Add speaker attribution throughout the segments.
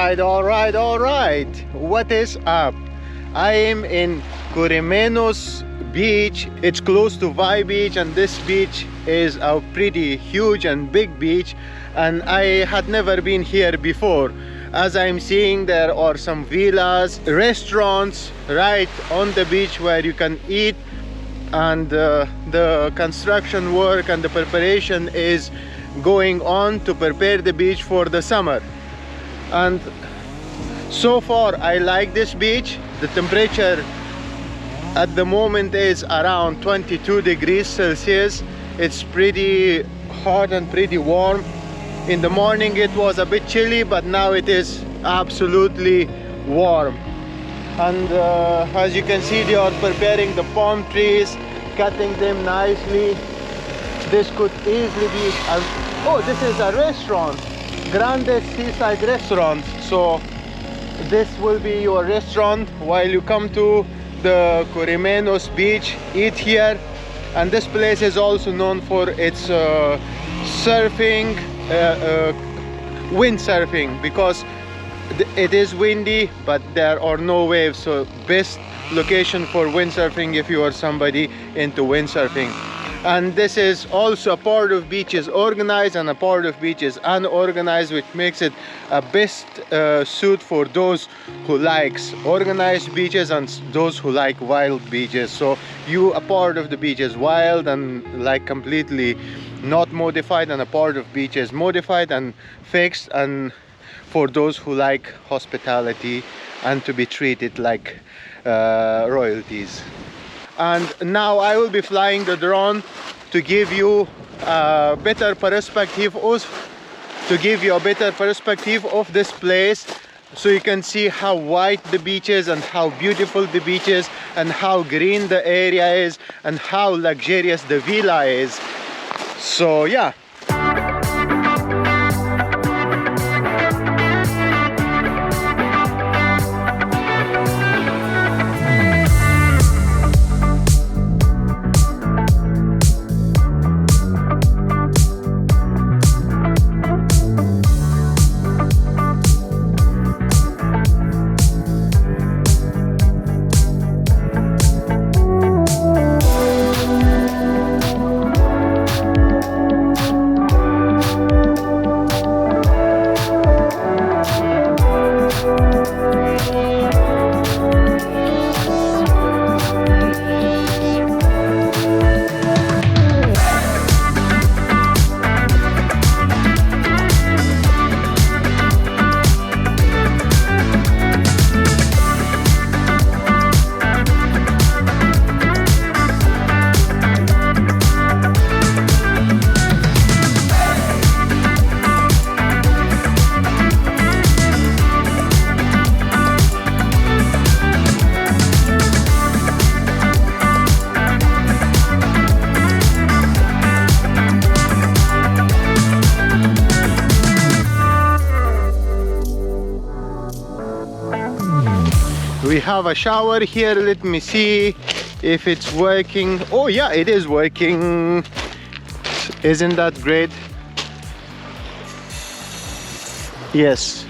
Speaker 1: All right. What is up? I am in Kouremenos beach. It's close to Vi beach, and this beach is a pretty huge and big beach, and I had never been here before. As I'm seeing, there are some villas, restaurants right on the beach where you can eat, and the construction work and the preparation is going on to prepare the beach for the summer. And so far I like this beach. The temperature at the moment is around 22 degrees Celsius. It's pretty hot and pretty warm. In the morning it was a bit chilly, but now it is absolutely warm. And as you can see, they are preparing the palm trees, cutting them nicely. This could easily be oh, this is a restaurant, Grande Seaside Restaurant. So this will be your restaurant while you come to the Kouremenos beach. Eat here. And this place is also known for its surfing, windsurfing, because it is windy but there are no waves, so best location for windsurfing if you are somebody into windsurfing. And this is also a part of beaches organized and a part of beaches unorganized, which makes it a best suit for those who likes organized beaches and those who like wild beaches. So you a part of the beaches wild and like completely not modified, and a part of beaches modified and fixed, and for those who like hospitality and to be treated like royalties. And now I will be flying the drone to give you a better perspective of this place, so you can see how wide the beach is and how beautiful the beach is and how green the area is and how luxurious the villa is. So yeah. We have a shower here. Let me see if it's working. Oh yeah, it is working. Isn't that great? Yes.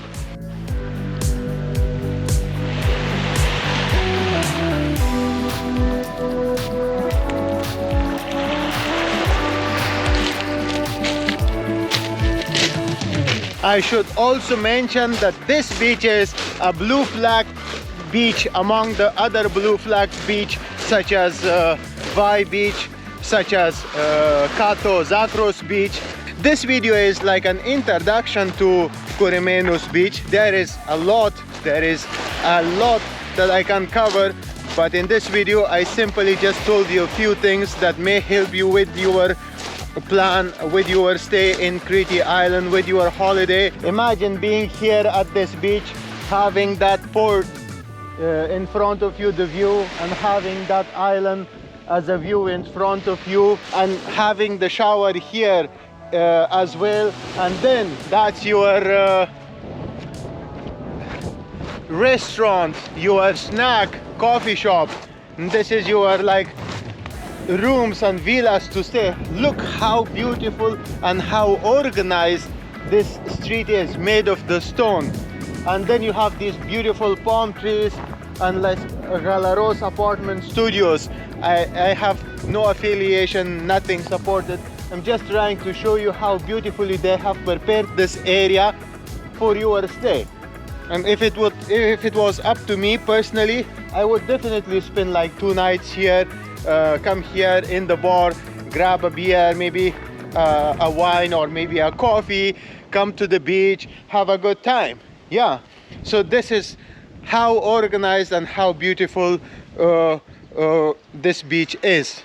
Speaker 1: I should also mention that this beach is a blue flag beach among the other blue flag beach, such as Vi beach, such as Kato Zakros beach. This video is like an introduction to Kouremenos beach. There is a lot that I can cover, but in this video I simply just told you a few things that may help you with your plan, with your stay in Crete Island, with your holiday. Imagine being here at this beach, having that port in front of you, the view, and having that island as a view in front of you, and having the shower here as well. And then that's your restaurant, your snack, coffee shop. And this is your like rooms and villas to stay. Look how beautiful and how organized this street is, made of the stone. and then you have these beautiful palm trees and like Galaros apartment studios. I have no affiliation, nothing supported. I'm just trying to show you how beautifully they have prepared this area for your stay. And if it was up to me personally, I would definitely spend like 2 nights here, come here in the bar, grab a beer, maybe a wine or maybe a coffee, come to the beach, have a good time. Yeah, so this is how organized and how beautiful this beach is.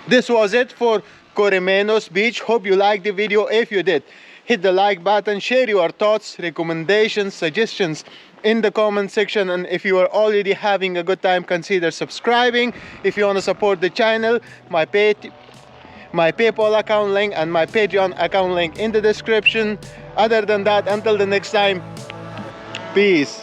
Speaker 1: This was it for Kouremenos beach. Hope you liked the video. If you did, hit the like button, share your thoughts, recommendations, suggestions in the comment section, and if you are already having a good time, consider subscribing. If you want to support the channel, my PayPal account link and my Patreon account link in the description. Other than that, until the next time, peace.